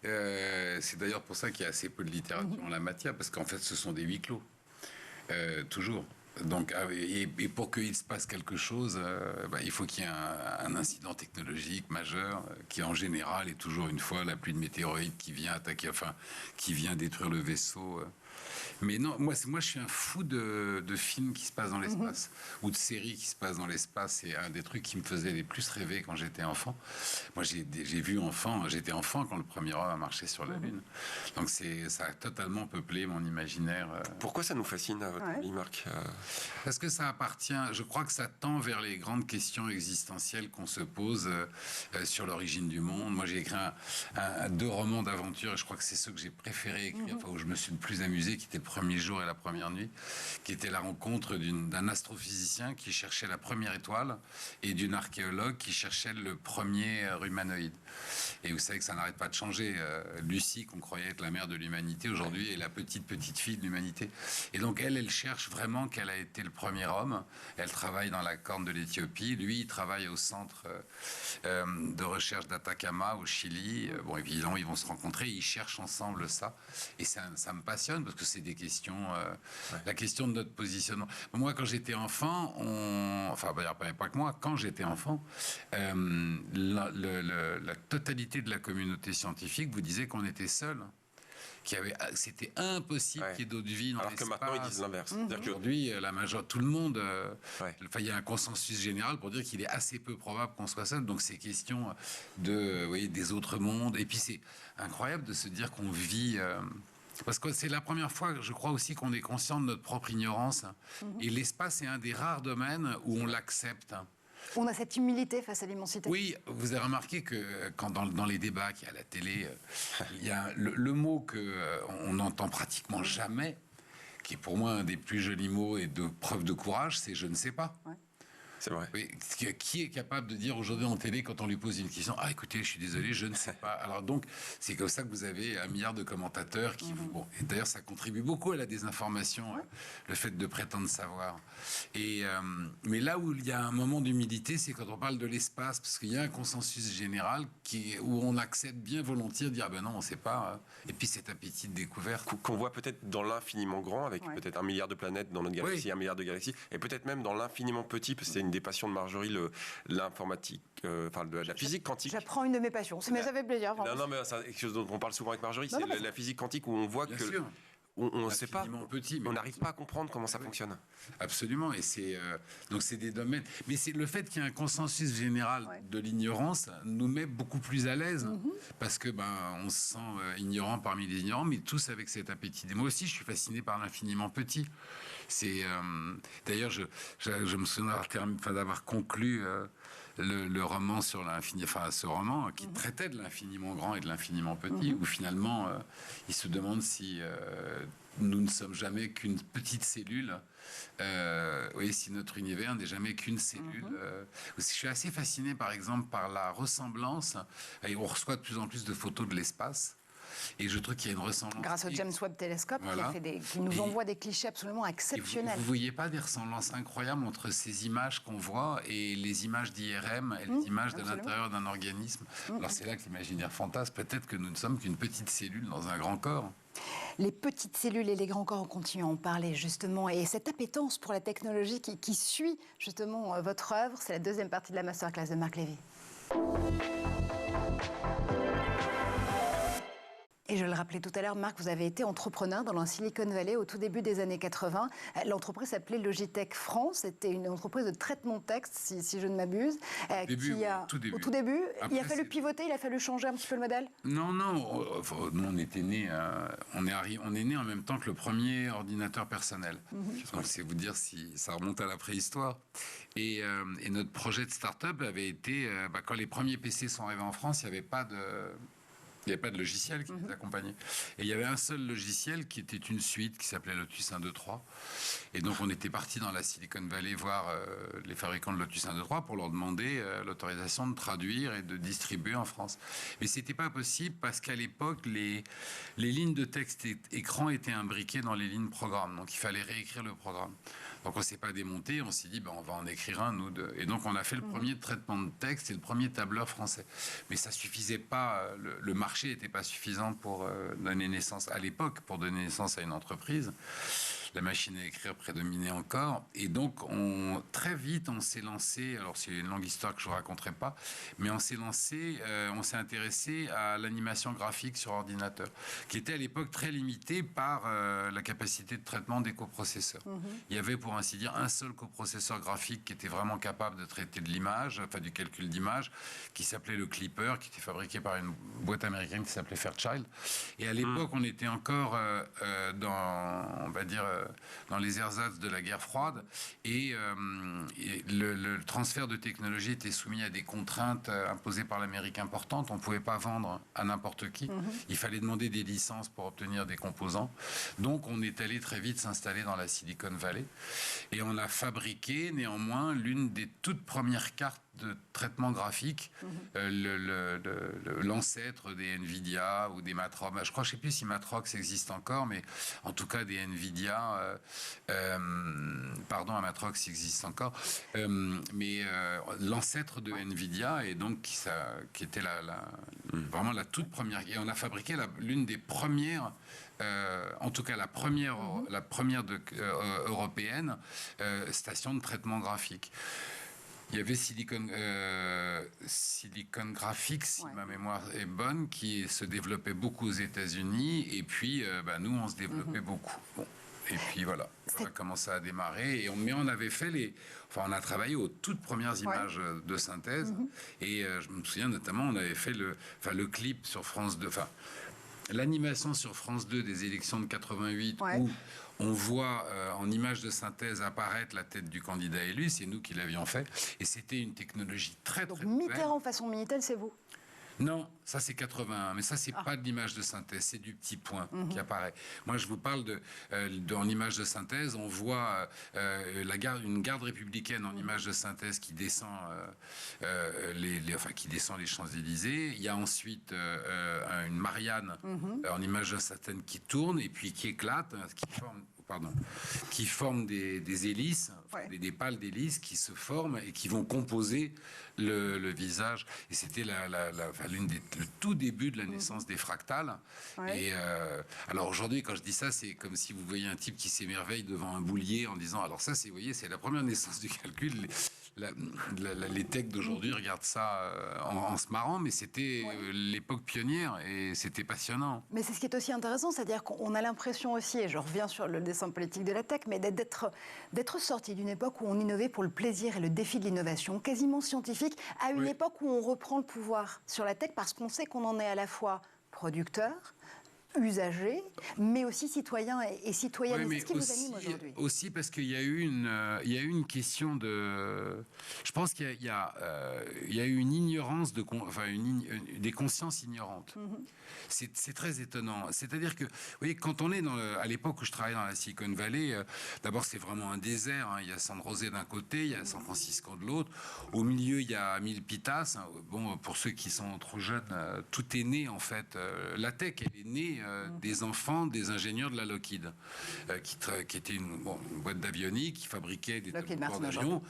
C'est d'ailleurs pour ça qu'il y a assez peu de littérature en la matière, parce qu'en fait ce sont des huis clos, toujours. Donc, et pour qu'il se passe quelque chose, il faut qu'il y ait un incident technologique majeur qui, en général, est toujours une fois la pluie de météorites qui vient attaquer, qui vient détruire le vaisseau. Mais non, moi, je suis un fou de films qui se passent dans l'espace, ou de séries qui se passent dans l'espace. C'est un des trucs qui me faisait les plus rêver quand j'étais enfant. Moi, j'étais enfant quand le premier homme a marché sur la Lune. Donc, ça a totalement peuplé mon imaginaire. Pourquoi ça nous fascine, à votre avis, Marc? Parce que ça appartient, je crois que ça tend vers les grandes questions existentielles qu'on se pose sur l'origine du monde. Moi, j'ai écrit 2 romans d'aventure, et je crois que c'est ceux que j'ai préféré écrire, où je me suis le plus amusé, qui était Le premier jour et la première nuit, qui était la rencontre d'un astrophysicien qui cherchait la première étoile et d'une archéologue qui cherchait le premier humanoïde. Et vous savez que ça n'arrête pas de changer. Lucie, qu'on croyait être la mère de l'humanité, aujourd'hui est la petite fille de l'humanité. Et donc elle cherche vraiment quel a été le premier homme. Elle travaille dans la corne de l'Éthiopie. Lui, il travaille au centre de recherche d'Atacama, au Chili. Bon, évidemment, ils vont se rencontrer. Ils cherchent ensemble ça. Et ça me passionne, parce que c'est des questions... La question de notre positionnement. Moi, quand j'étais enfant, pas que moi, quand j'étais enfant, la totalité de la communauté scientifique vous disait qu'on était seul, c'était impossible qu'il y ait d'autres vies dans Alors que l'espace. maintenant, ils disent l'inverse. Aujourd'hui, tout le monde, il y a un consensus général pour dire qu'il est assez peu probable qu'on soit seul. Donc, c'est question des autres mondes. Et puis, c'est incroyable de se dire qu'on vit... parce que c'est la première fois, je crois aussi, qu'on est conscient de notre propre ignorance. Et l'espace est un des rares domaines où on l'accepte. On a cette humilité face à l'immensité. Oui, vous avez remarqué que quand dans les débats qu'il y a à la télé, il y a le mot qu'on n'entend pratiquement jamais, qui est pour moi un des plus jolis mots et de preuve de courage, c'est « je ne sais pas ». C'est vrai. Oui, qui est capable de dire aujourd'hui en télé, quand on lui pose une question, « Ah, écoutez, je suis désolé, je ne sais pas ». Alors donc, c'est comme ça que vous avez 1 milliard de commentateurs qui... Bon, et d'ailleurs, ça contribue beaucoup à la désinformation, le fait de prétendre savoir. Mais là où il y a un moment d'humilité, c'est quand on parle de l'espace, parce qu'il y a un consensus général où on accepte bien volontiers de dire « Ah ben non, on ne sait pas ». Et puis cet appétit de découverte. Qu'on voit peut-être dans l'infiniment grand, avec peut-être 1 milliard de planètes dans notre galaxie, 1 milliard de galaxies, et peut-être même dans l'infiniment petit, parce que c'est une des passions de Marjorie, l'informatique, de la physique quantique. J'apprends une de mes passions, mais ça fait plaisir. Non, mais c'est quelque chose dont on parle souvent avec Marjorie, c'est la physique quantique où on voit que... Sûr. On ne sait pas, petit, on n'arrive pas à comprendre comment ça fonctionne. Absolument, et donc c'est des domaines. Mais c'est le fait qu'il y ait un consensus général de l'ignorance nous met beaucoup plus à l'aise, parce que on se sent ignorant parmi les ignorants, mais tous avec cet appétit. Moi aussi, je suis fasciné par l'infiniment petit. D'ailleurs, je me souviens d'avoir conclu le roman sur l'infini, ce roman qui traitait de l'infiniment grand et de l'infiniment petit, où finalement il se demande si nous ne sommes jamais qu'une petite cellule, si notre univers n'est jamais qu'une cellule. Je suis assez fasciné par exemple par la ressemblance, et on reçoit de plus en plus de photos de l'espace. Et je trouve qu'il y a une ressemblance. Grâce au James Webb Telescope, qui nous envoie des clichés absolument exceptionnels. Vous ne voyez pas des ressemblances incroyables entre ces images qu'on voit et les images d'IRM et les images de l'intérieur d'un organisme. Alors c'est là que l'imaginaire fantasme. Peut-être que nous ne sommes qu'une petite cellule dans un grand corps. Les petites cellules et les grands corps, on continue à en parler justement. Et cette appétence pour la technologie qui suit justement votre œuvre, c'est la deuxième partie de la masterclass de Marc Lévy. Et je le rappelais tout à l'heure, Marc, vous avez été entrepreneur dans la Silicon Valley au tout début des années 80. L'entreprise s'appelait Logitech France. C'était une entreprise de traitement de texte, si je ne m'abuse. Au tout début. Après, il a fallu pivoter, il a fallu changer un petit peu le modèle. Non. Nous, on était nés, on est né en même temps que le premier ordinateur personnel. Donc, c'est vous dire si ça remonte à la préhistoire. Et notre projet de start-up avait été, quand les premiers PC sont arrivés en France, il n'y avait pas de logiciel qui les accompagnait. Et il y avait un seul logiciel qui était une suite qui s'appelait Lotus 1, 2, 3. Et donc, on était parti dans la Silicon Valley voir les fabricants de Lotus 1, 2, 3 pour leur demander l'autorisation de traduire et de distribuer en France. Mais c'était pas possible parce qu'à l'époque, les lignes de texte écran étaient imbriquées dans les lignes programme. Donc, il fallait réécrire le programme. Donc, on ne s'est pas démonté. On s'est dit, on va en écrire un, nous deux. Et donc, on a fait le premier traitement de texte et le premier tableur français. Mais ça suffisait pas. Le marché n'était pas suffisant pour donner naissance à l'époque, pour donner naissance à une entreprise. La machine à écrire prédominait encore. Et donc, très vite, on s'est lancé, alors c'est une longue histoire que je ne vous raconterai pas, mais on s'est intéressé à l'animation graphique sur ordinateur, qui était à l'époque très limitée par la capacité de traitement des coprocesseurs. Il y avait, pour ainsi dire, un seul coprocesseur graphique qui était vraiment capable de traiter de l'image, enfin du calcul d'image, qui s'appelait le Clipper, qui était fabriqué par une boîte américaine qui s'appelait Fairchild. Et à l'époque, on était encore dans les ersatz de la guerre froide, et le transfert de technologie était soumis à des contraintes imposées par l'Amérique importantes. On ne pouvait pas vendre à n'importe qui. Il fallait demander des licences pour obtenir des composants. Donc, on est allé très vite s'installer dans la Silicon Valley, et on a fabriqué néanmoins l'une des toutes premières cartes de traitement graphique, l'ancêtre des Nvidia ou des Matrox. Je ne sais plus si Matrox existe encore, mais en tout cas des Nvidia. Un Matrox existe encore. Mais l'ancêtre de Nvidia, et donc qui était vraiment la toute première. Et on a fabriqué l'une des premières. En tout cas, la première européenne station de traitement graphique. Il y avait Silicon Graphics, si ma mémoire est bonne, qui se développait beaucoup aux États-Unis. Et puis, nous, on se développait beaucoup. Bon. Et puis voilà comment ça a démarré. Mais on avait fait on a travaillé aux toutes premières images de synthèse. Et je me souviens notamment, on avait fait le clip sur France 2. L'animation sur France 2 des élections de 88 où on voit en image de synthèse apparaître la tête du candidat élu. C'est nous qui l'avions fait. Et c'était une technologie très Mitterrand façon Minitel, c'est vous? Non, ça c'est 81, mais ça c'est pas de l'image de synthèse, c'est du petit point qui apparaît. Moi je vous parle en image de synthèse, on voit une garde républicaine en image de synthèse qui descend qui descend les Champs-Élysées. Il y a ensuite une Marianne en image de synthèse qui tourne et puis qui éclate, qui forment des hélices, des pales d'hélices qui se forment et qui vont composer le visage. Et c'était le tout début de la naissance des fractales. Et alors aujourd'hui, quand je dis ça, c'est comme si vous voyez un type qui s'émerveille devant un boulier en disant, alors ça, c'est la première naissance du calcul. Les techs d'aujourd'hui regardent ça en se marrant, mais c'était l'époque pionnière et c'était passionnant. Mais c'est ce qui est aussi intéressant, c'est-à-dire qu'on a l'impression aussi, et je reviens sur le dessin politique de la tech, mais d'être sorti d'une époque où on innovait pour le plaisir et le défi de l'innovation, quasiment scientifique, à une époque où on reprend le pouvoir sur la tech parce qu'on sait qu'on en est à la fois producteur, usagers, mais aussi citoyens et citoyennes. C'est ce qui vous anime aujourd'hui. Aussi parce qu'il y a eu une question de... Je pense qu'il y a eu une ignorance, des consciences ignorantes. C'est très étonnant. C'est-à-dire que, vous voyez, quand on est à l'époque où je travaillais dans la Silicon Valley, d'abord c'est vraiment un désert. Il y a San José d'un côté, il y a San Francisco de l'autre. Au milieu, il y a Milpitas. Bon, pour ceux qui sont trop jeunes, tout est né en fait. La tech, elle est née des enfants des ingénieurs de la Lockheed, qui était une boîte d'avionique qui fabriquait des tableaux d'avions.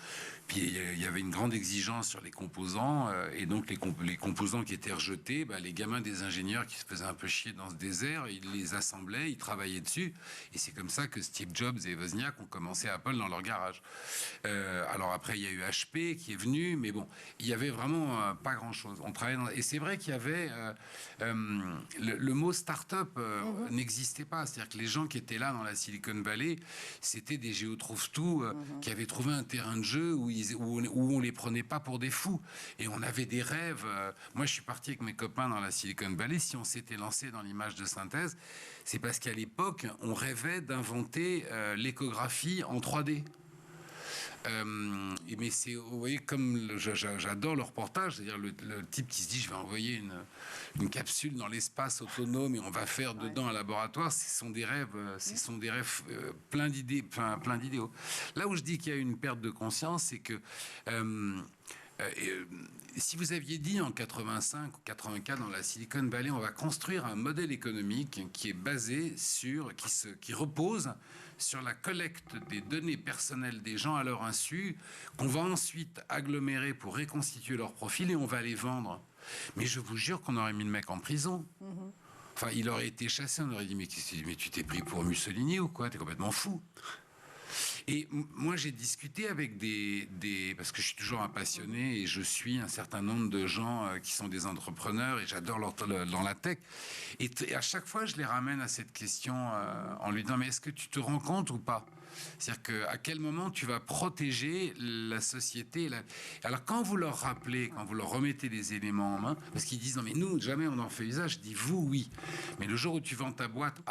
Puis il y avait une grande exigence sur les composants, et donc les composants qui étaient rejetés, les gamins des ingénieurs qui se faisaient un peu chier dans ce désert, ils les assemblaient, ils travaillaient dessus, et c'est comme ça que Steve Jobs et Wozniak ont commencé Apple dans leur garage. Alors après, il y a eu HP qui est venu, mais bon, il y avait vraiment pas grand-chose. On travaillait et c'est vrai qu'il y avait le mot start-up n'existait pas. C'est-à-dire que les gens qui étaient là dans la Silicon Valley, c'était des géotrouve-tout qui avaient trouvé un terrain de jeu où on les prenait pas pour des fous. Et on avait des rêves. Moi, je suis parti avec mes copains dans la Silicon Valley. Si on s'était lancé dans l'image de synthèse, c'est parce qu'à l'époque, on rêvait d'inventer l'échographie en 3D. Mais c'est, vous voyez, comme j'adore le reportage, c'est-à-dire le type qui se dit je vais envoyer une capsule dans l'espace autonome et on va faire dedans un laboratoire. Ce sont des rêves, plein d'idéaux. Là où je dis qu'il y a une perte de conscience, c'est que si vous aviez dit en 85 ou 84 dans la Silicon Valley, on va construire un modèle économique qui est basé qui repose sur la collecte des données personnelles des gens à leur insu, qu'on va ensuite agglomérer pour reconstituer leur profil et on va les vendre. Mais je vous jure qu'on aurait mis le mec en prison. Enfin, il aurait été chassé, on aurait dit mais tu t'es pris pour Mussolini ou quoi? T'es complètement fou. Et moi, j'ai discuté avec parce que je suis toujours un passionné et je suis un certain nombre de gens qui sont des entrepreneurs et j'adore dans la tech. Et à chaque fois, je les ramène à cette question en lui disant, mais est-ce que tu te rends compte ou pas? C'est-à-dire qu'à quel moment tu vas protéger la société Alors, quand vous leur rappelez, quand vous leur remettez des éléments en main, parce qu'ils disent, non, mais nous, jamais on en fait usage, je dis, vous, oui. Mais le jour où tu vends ta boîte,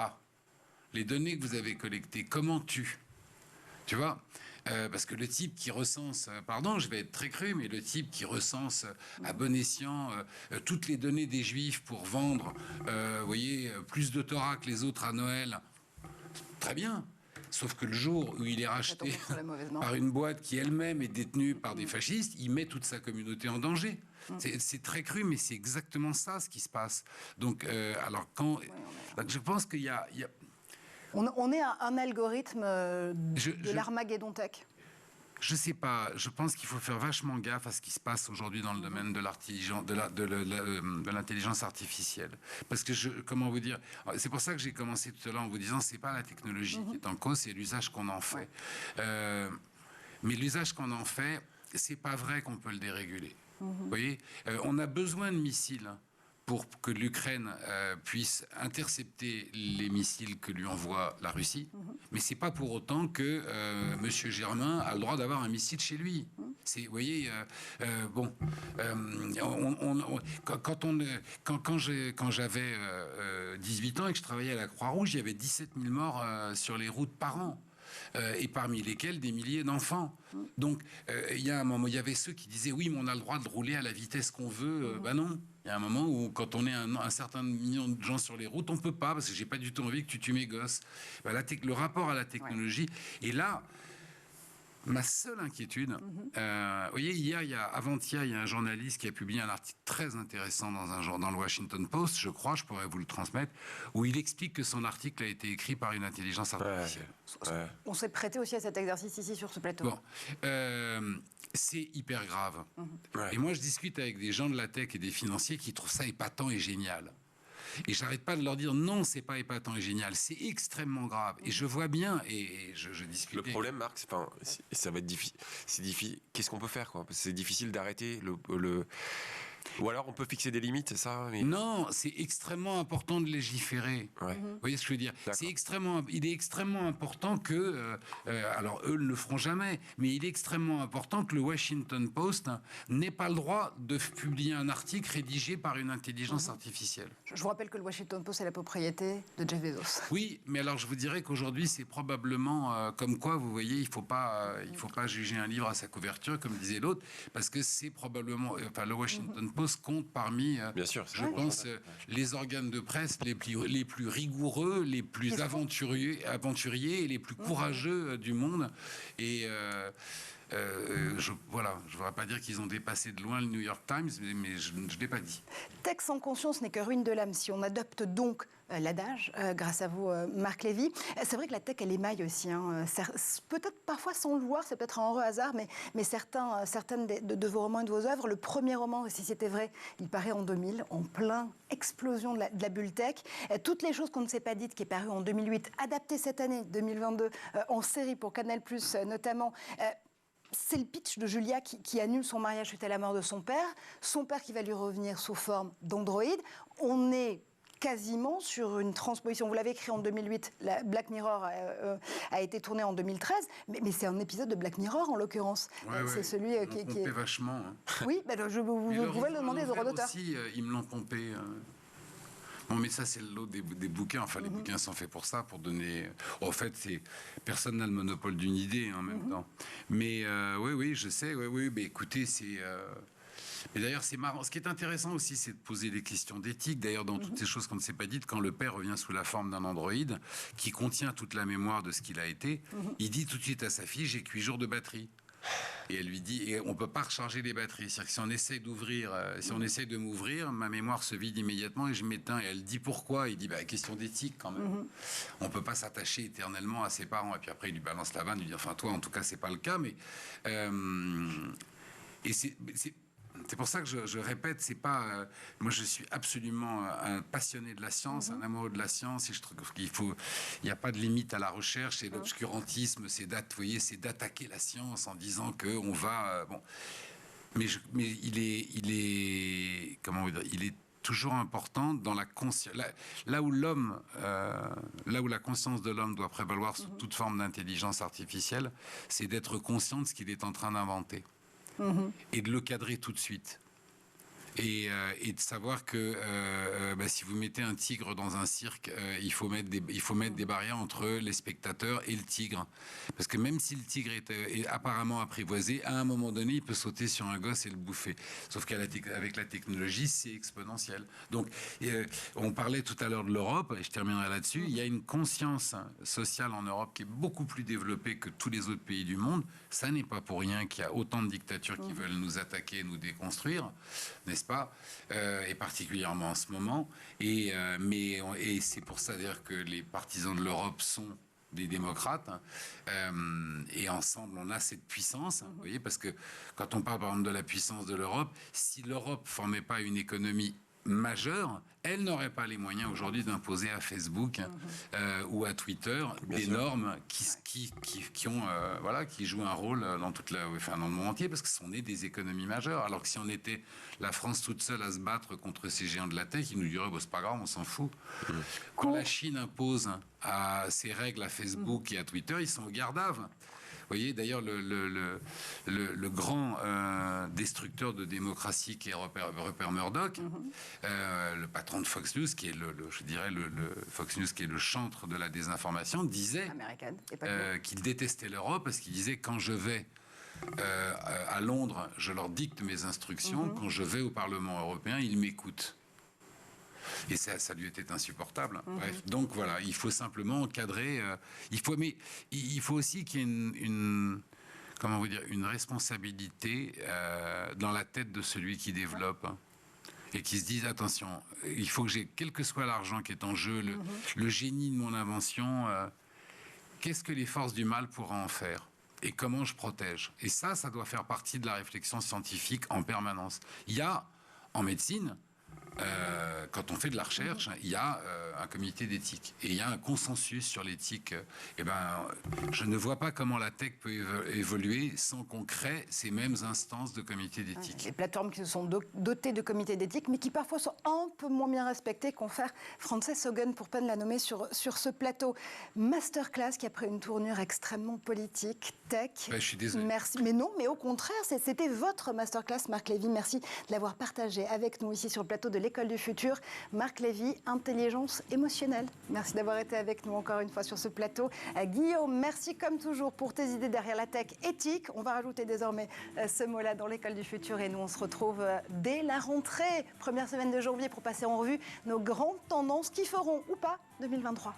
les données que vous avez collectées, comment tu vois, parce que le type qui recense, pardon, je vais être très cru, mais le type qui recense à bon escient toutes les données des Juifs pour vendre, vous voyez, plus de Torah que les autres à Noël, très bien. Sauf que le jour où il est racheté par une boîte qui elle-même est détenue par des fascistes, il met toute sa communauté en danger. C'est très cru, mais c'est exactement ça ce qui se passe. Donc, je pense qu'il y a On est un algorithme de l'Armageddon Tech. Je sais pas. Je pense qu'il faut faire vachement gaffe à ce qui se passe aujourd'hui dans le domaine de l'intelligence artificielle. Parce que comment vous dire, c'est pour ça que j'ai commencé tout à l'heure en vous disant c'est pas la technologie qui est en cause, c'est l'usage qu'on en fait. Mais l'usage qu'on en fait, c'est pas vrai qu'on peut le déréguler. Vous voyez, on a besoin de missiles pour que l'Ukraine puisse intercepter les missiles que lui envoie la Russie. Mais c'est pas pour autant que Monsieur Germain a le droit d'avoir un missile chez lui. C'est, vous voyez, quand j'avais 18 ans et que je travaillais à la Croix-Rouge, il y avait 17 000 morts sur les routes par an. Et parmi lesquels des milliers d'enfants. Donc, il y a un moment, il y avait ceux qui disaient oui, mais on a le droit de rouler à la vitesse qu'on veut. Ben non. Il y a un moment où, quand on est un certain million de gens sur les routes, on peut pas, parce que j'ai pas du tout envie que tu tues mes gosses. Ben, le rapport à la technologie. Et là, ma seule inquiétude, vous voyez, avant-hier, il y a un journaliste qui a publié un article très intéressant dans le Washington Post, je crois, je pourrais vous le transmettre, où il explique que son article a été écrit par une intelligence artificielle. On s'est prêté aussi à cet exercice ici sur ce plateau. Bon, c'est hyper grave. Et moi, je discute avec des gens de la tech et des financiers qui trouvent ça épatant et génial. Et j'arrête pas de leur dire non, c'est pas épatant et génial, c'est extrêmement grave. Et je vois bien, et je discute. Le problème, Marc, ça va être difficile. C'est difficile. Qu'est-ce qu'on peut faire, quoi? C'est difficile d'arrêter le. Ou alors on peut fixer des limites, c'est ça? Mais... Non, c'est extrêmement important de légiférer. Vous voyez ce que je veux dire? Il est extrêmement important que, alors eux ne le feront jamais, mais il est extrêmement important que le Washington Post n'ait pas le droit de publier un article rédigé par une intelligence artificielle. Je vous rappelle que le Washington Post est la propriété de Jeff Bezos. Oui, mais alors je vous dirais qu'aujourd'hui c'est probablement comme quoi, vous voyez, il faut pas juger un livre à sa couverture, comme disait l'autre, parce que c'est probablement, le Washington Post compte parmi, bien sûr, je pense, les organes de presse les plus rigoureux, les plus aventuriers et les plus courageux du monde. Et je ne voudrais pas dire qu'ils ont dépassé de loin le New York Times, mais je ne l'ai pas dit. Tech sans conscience n'est que ruine de l'âme. Si on adopte donc l'adage, grâce à vous, Marc Lévy. C'est vrai que la tech, elle émaille aussi. Peut-être parfois sans le vouloir, c'est peut-être un heureux hasard, mais certaines de vos romans et de vos œuvres, le premier roman, si c'était vrai, il paraît en 2000, en plein explosion de la bulle tech. Toutes les choses qu'on ne s'est pas dites, qui est paru en 2008, adapté cette année, 2022, en série pour Canal+, notamment... C'est le pitch de Julia qui annule son mariage suite à la mort de son père qui va lui revenir sous forme d'androïde. On est quasiment sur une transposition. Vous l'avez écrit en 2008, Black Mirror a été tourné en 2013, mais c'est un épisode de Black Mirror en l'occurrence. C'est celui qui est vachement. Oui, je vous pouvez le demander aux droits d'auteur. Aussi, ils me l'ont pompé. Bon, mais ça, c'est le lot des bouquins. Enfin, les bouquins sont faits pour ça, pour donner... En fait, personne n'a le monopole d'une idée en même temps. Mais oui, je sais. Oui, mais écoutez, c'est... Mais d'ailleurs, c'est marrant. Ce qui est intéressant aussi, c'est de poser des questions d'éthique. D'ailleurs, dans toutes ces choses qu'on ne s'est pas dites, quand le père revient sous la forme d'un androïde qui contient toute la mémoire de ce qu'il a été, il dit tout de suite à sa fille, j'ai que 8 jours de batterie. Et elle lui dit, et on peut pas recharger les batteries. C'est-à-dire que si on essaye d'ouvrir, si on essaye de m'ouvrir, ma mémoire se vide immédiatement et je m'éteins. Et elle dit pourquoi? Il dit, question d'éthique quand même. On peut pas s'attacher éternellement à ses parents. Et puis après, il lui balance la vanne, il lui dit, enfin toi, en tout cas, c'est pas le cas. Mais et c'est pour ça que je répète, c'est pas. Moi, je suis absolument un passionné de la science, un amoureux de la science, et je trouve qu'il n'y a pas de limite à la recherche. Et l'obscurantisme, c'est d'attaquer la science en disant que on va. Mais il est comment vous dire, il est toujours important dans la conscience. Là où la conscience de l'homme doit prévaloir sous toute forme d'intelligence artificielle, c'est d'être conscient de ce qu'il est en train d'inventer. Et de le cadrer tout de suite. Et de savoir que si vous mettez un tigre dans un cirque, il faut mettre des barrières entre les spectateurs et le tigre. Parce que même si le tigre est apparemment apprivoisé, à un moment donné, il peut sauter sur un gosse et le bouffer. Sauf qu'avec la technologie, c'est exponentiel. Donc, on parlait tout à l'heure de l'Europe, et je terminerai là-dessus. Il y a une conscience sociale en Europe qui est beaucoup plus développée que tous les autres pays du monde. Ça n'est pas pour rien qu'il y a autant de dictatures qui veulent nous attaquer, nous déconstruire, n'est-ce pas, et particulièrement en ce moment. Et c'est pour ça d'ailleurs que les partisans de l'Europe sont des démocrates, et ensemble on a cette puissance, vous voyez, parce que quand on parle par exemple de la puissance de l'Europe, si l'Europe formait pas une économie majeure, elle n'aurait pas les moyens aujourd'hui d'imposer à Facebook ou à Twitter des normes qui jouent un rôle dans dans le monde entier, parce que ce sont des économies majeures. Alors que si on était la France toute seule à se battre contre ces géants de la tech, ils nous diraient c'est pas grave, on s'en fout. Quand la Chine impose ses règles à Facebook et à Twitter, ils sont au garde-à-vous. Vous voyez, d'ailleurs, le grand destructeur de démocratie qui est Rupert Murdoch, le patron de Fox News, qui est Fox News, qui est le chantre de la désinformation, disait qu'il détestait l'Europe parce qu'il disait quand je vais à Londres, je leur dicte mes instructions. Quand je vais au Parlement européen, ils m'écoutent. Et ça lui était insupportable. Bref, donc voilà, il faut simplement encadrer. Il faut aussi qu'il y ait une responsabilité dans la tête de celui qui développe. Et qui se dise attention, il faut que j'ai, quel que soit l'argent qui est en jeu, le génie de mon invention, qu'est-ce que les forces du mal pourront en faire ? Et comment je protège ? Et ça doit faire partie de la réflexion scientifique en permanence. Il y a, en médecine, quand on fait de la recherche, il y a un comité d'éthique et il y a un consensus sur l'éthique. Je ne vois pas comment la tech peut évoluer sans qu'on crée ces mêmes instances de comité d'éthique. Les plateformes qui se sont dotées de comités d'éthique, mais qui parfois sont un peu moins bien respectées, confère Frances Haugen, pour peine la nommer sur ce plateau. Masterclass qui a pris une tournure extrêmement politique, tech. Je suis désolé. Merci. Mais non, mais au contraire, c'était votre masterclass, Marc Lévy. Merci de l'avoir partagé avec nous ici sur le plateau de l'École du Futur. Marc Lévy, intelligence émotionnelle. Merci d'avoir été avec nous encore une fois sur ce plateau. Guillaume, merci comme toujours pour tes idées derrière la tech éthique. On va rajouter désormais ce mot-là dans l'École du Futur et nous on se retrouve dès la rentrée, première semaine de janvier, pour passer en revue nos grandes tendances qui feront ou pas 2023.